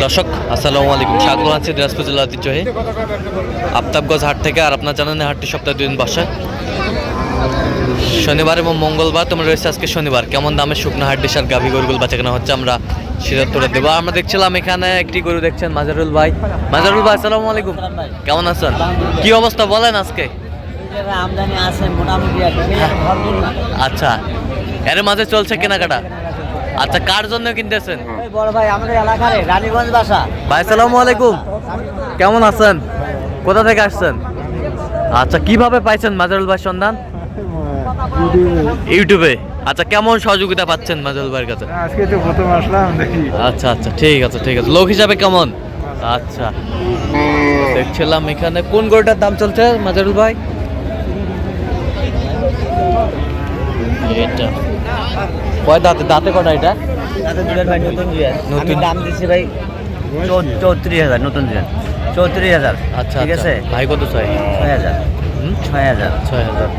দর্শক আসসালামু আলাইকুম, স্বাগত আছি দিনাজপুর জেলার ঐতিহ্যবাহী আফতাবগঞ্জ হাট থেকে। আর আপনার জানেন হাটটি সপ্তাহে 2 দিন বসে, শনিবার এবং মঙ্গলবার। তোমরা রয়েছে আজকে শনিবার। কেমন দামে শুকনো হাট ডিশ আর গাভী গরুগুলো বাঁচা কেনা হচ্ছে আমরা সেটা তুলে দেবো। আমরা দেখছিলাম এখানে একটি গরু দেখছেন মাজারুল ভাই। মাজারুল ভাই আসসালামু আলাইকুম, কেমন আছেন? কি অবস্থা বলেন আজকে? আমদানি আছে মোটামুটি। আচ্ছা, এর মাঝে চলছে কেনাকাটা। আচ্ছা, কার জন্য কিনতেছেন? বড় ভাই আমাদের এলাকার রানীগঞ্জ বাসা। ভাই আসসালামু আলাইকুম, কেমন আছেন? কোথা থেকে আসছেন? আচ্ছা, কিভাবে পাইছেন মাজারুল ভাই সন্ধান? ইউটিউবে। আচ্ছা, কেমন সহযোগিতা পাচ্ছেন মাজারুল ভাইয়ের কাছে? আজকে তো প্রথম আসলাম দেখি। আচ্ছা আচ্ছা, ঠিক আছে ঠিক আছে। লোক হিসাবে কেমন? আচ্ছা, দেখছিলাম এখানে কোন গরুটার দাম চলছে মাজারুল ভাই? এটা কয় দাঁতে? দাঁতে কটা এটা? দাদা দুলের ভাই নতুন জুয়ার। নতুন। আমি দাম দিচ্ছি ভাই 34,000 নতুন জুয়ার। 34,000। আচ্ছা ঠিক আচ্ছা। আছে। ভাই কত চাই? 6,000। 6,000।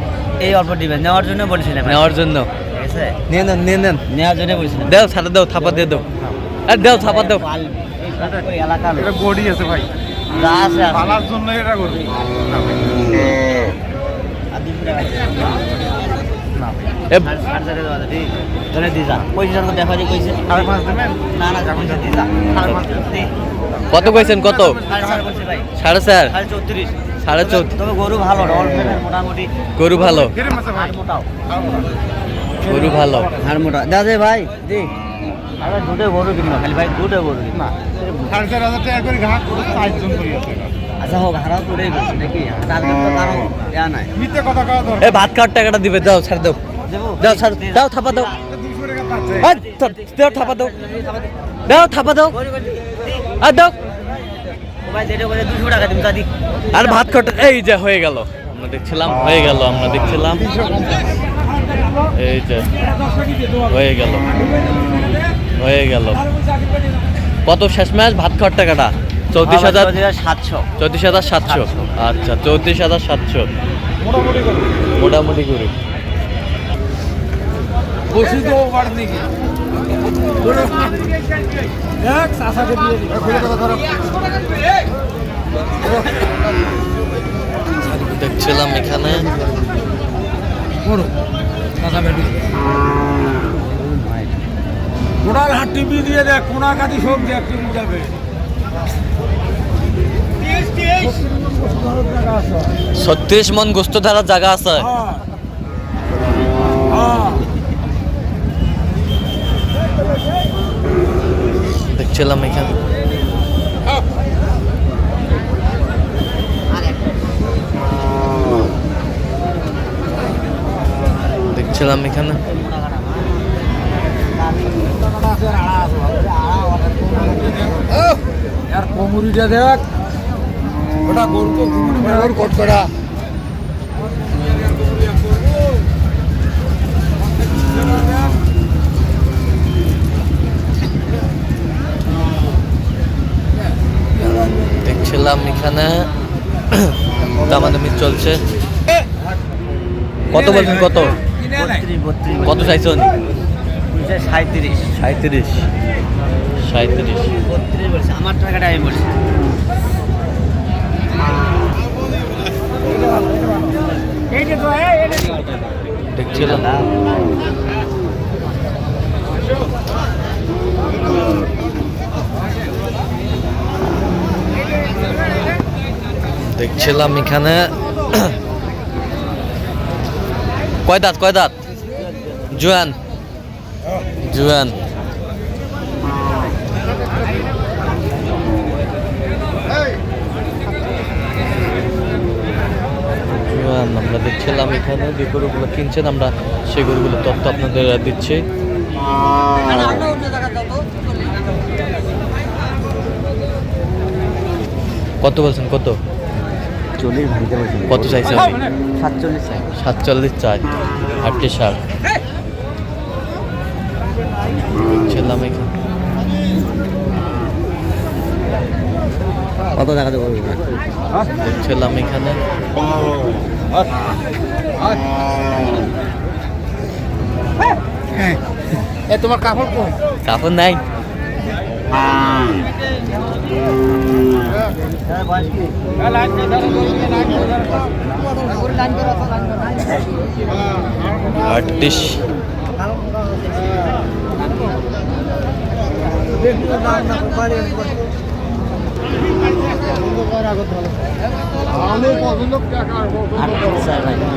এই অল্প দিবেন, নেওয়ার জন্য বলছিলাম। নেওয়ার জন্য? ঠিক আছে, নিয়ে নেন নিয়ে নেন। নেওয়ার জন্য বলছিলাম। দেও ছাড়া দেও, থাপা দিয়ে দেও। আর দেও থাপা দেও। এই এলাকার এটা বডি আছে ভাই, যা আছে আছে। পালার জন্য এটা করবো এ ধরে দি যা। পয়সা দেখা যায় কইছে। 5.5 দেবেন? না না যা পয়সা দি যা। 4.5 কত কইছেন? কত? 4.5 বলছি ভাই। 4.5? 34.5। 4.5? তবে গরু ভালো, রল ফেলে মোটামুটি। গরু ভালো, কিরম আছে ভাই? হাড় মোটাও। গরু ভালো। হাড় মোটা দাদা ভাই জি। আরে দুটো গরু কিনবা খালি ভাই, দুটো গরু কিনবা। 4,500 টাকা করে ঘাট করে 4 জন করি আছে। আচ্ছা হোক, হারাও তোরেই বলছি নাকি? তাদের তো কারো ইয়া নাই। মিথ্যে কথা কওয়া এ দরকার। ভাত খাওয়ার টাকাটা দিবে, দাও ছাড় দাও। দেবো? দাও ছাড় দাও, থাপা দাও। 200 টাকা পাচ্ছে। এই, দাও থাপা দাও। দাও থাপা দাও। আর দাও। ভাই যেটা করে 200 টাকা দিন দাদি। আর ভাত খাওয়াটা এই যে হয়ে গেল। আমরা দেখছিলাম হয়ে গেল, আমরা দেখছিলাম এই যে হয়ে গেল হয়ে গেল। কত শেষ ম্যাচ ভাত খাওয়ার টাকাটা? 34,000। 700। 34,700। আচ্ছা, 34,700 মোটামুটি করে। বসি তো ওভার নাকি? দেখ সাসাকে দিয়ে দিই। খুলে কথা ধরো। দেখছিলাম এখানে বড় সাসা বেটি। গোড়ার হাট টিভি দিয়ে দেখ, কোনা কাটি সব দেখ টিভি যাবে। 36 মন গোস্ত ধরার জায়গা আছে। হ্যাঁ হ্যাঁ। দেখছিলাম এখানে দেখছিলাম এখানে यार कोमुरीটা দেখ, ওটা গরু তো গরু কট করা। দেখছিলাম এখানে দামাদামি চলছে। কত বলছেন? কত 32 কত চাইছেন? 37। 37? 37 32 বলছে, আমার টাকাটা আমি বলছি। দেখছিলাম দেখছিলাম এখানে কয় দাঁত? কয় দাঁত? জুয়ান জুয়ান। জুয়ান আমরা দেখছিলাম এখানে যে গরুগুলো কিনছেন, আমরা সেই গরুগুলোর তথ্য আপনাদের দিচ্ছি। কত বলছেন? কত? 40 ভাঙতে বলছি। কত চাইছেন? 47 চাই। 47 চাই। 60 ছিলাম এখানে। কত টাকা দেবো? দেখছিলাম এখানে তোমার কাপড় কই? কাপড় নাই। আটত্রিশ।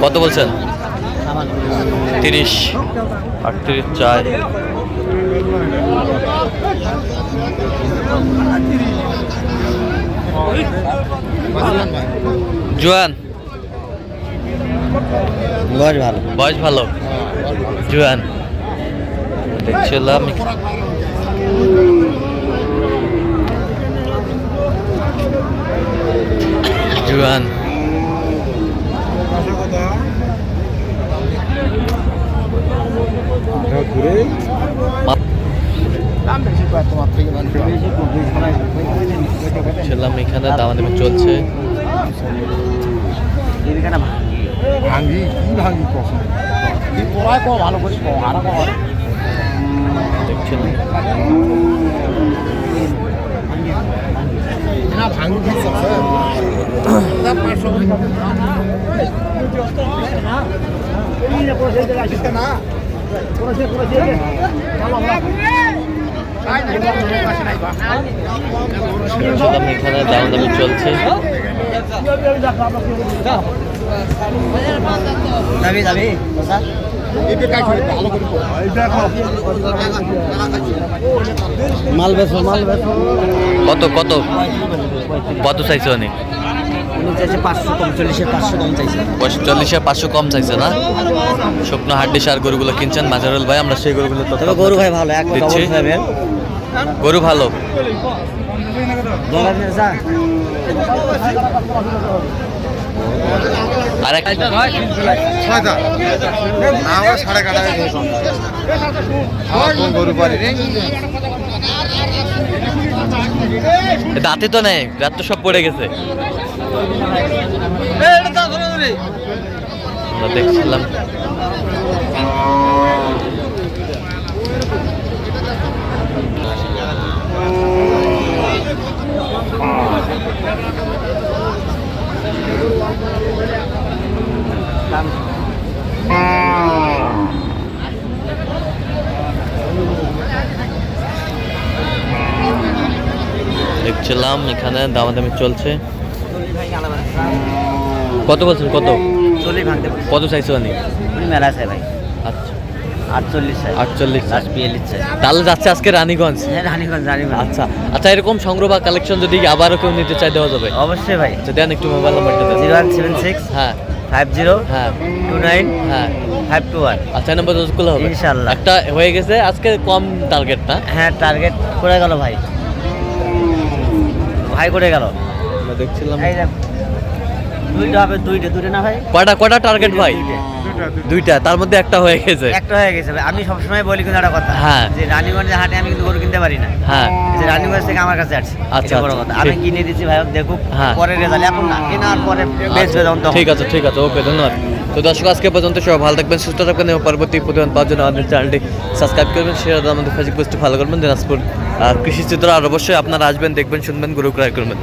কত বলছেন? 30। 38 চাই। জোয়ান বয়স ভালো। বয়স ভালো, জোয়ান দেখছিলাম। জোয়ান ছিলাম এখানে, দামাদামি চলছে। ভাঙ্গি কি ভাঙ্গি পছন্দ ভালো করে দেখছিলাম ভাঙ্গি ছিলাম এখানে, দামাদামি চলছে। যাবি যাবি মাল বেছো মাল বেছো। কত কত কত চাইছে অনেক? উনি চাইছে 545 500 কম চাইছে। 45 500 কম চাইছে না? শুকনো হাড্ডি সার গরুগুলো কিনছেন মাজারুল ভাই, আমরা সেই গরুগুলো তো তবে গরু ভাই ভালো, এক দিচ্ছি। কথা গরু ভালো। আর এক গরু পারি দাঁতে তো নেই, দাঁত তো সব পড়ে গেছে। আমরা দেখছিলাম এখানে দামাদামি চলছে। কত বলছেন? কত কত চাইছো অনেক? মেলা চাই ভাই। আচ্ছা 48 চাই। 48 লাস্ট 42 চাই। তাহলে যাচ্ছে আজকে রানীগঞ্জ। হ্যাঁ রানীগঞ্জ রানীগঞ্জ। আচ্ছা আচ্ছা, এরকম সংগ্রহ বা কালেকশন যদি আবারও কেউ নিতে চাই দেওয়া যাবে? অবশ্যই ভাই। আচ্ছা দেন একটু মোবাইল নাম্বারটা দেন। 0176 হ্যাঁ 50 হ্যাঁ 29 হ্যাঁ 521। আচ্ছা নম্বর দশগুলো হবে ইনশাআল্লাহ। একটা হয়ে গেছে আজকে, কম টার্গেট না? হ্যাঁ টার্গেট করে গেল ভাই, ভাই করে গেল। আমরা দেখছিলাম এই যে দুইটা হবে, দুইটা না ভাই? কয়টা কয়টা টার্গেট ভাই? দুইটা, তার মধ্যে একটা হয়ে গেছে। একটা হয়ে গেছে ভাই। আমি সবসময় বলি কিন্তু একটা কথা, হ্যাঁ। যে রানীগঞ্জে হাটে আমি কিন্তু গরু কিনতে পারি না। হ্যাঁ যে রানীগঞ্জ থেকে আমার কাছে আসছে, আচ্ছা, এটা বড় আচ্ছা, কথা। আমি ঠিক। কিনে দিচ্ছি ভাই, দেখুক হ্যাঁ। পরে রেজাল্ট, এখন না কেনার পরে বেচবে যখন তখন। ঠিক আছে ঠিক আছে, ওকে ধন্যবাদ। তো দর্শক আজকে পর্যন্ত সবাই ভালো থাকবেন, সুস্থ থাকবেন এবং পরবর্তী প্রতিবেদন পাওয়ার জন্য আমাদের চ্যানেলটি সাবস্ক্রাইব করবেন, শেয়ার আমাদের ফেসবুক পেজটি ফলো করবেন। দিনাজপুর কৃষি চিত্র, আর অবশ্যই আপনারা আসবেন, দেখবেন, শুনবেন, গরু ক্রয় করবেন।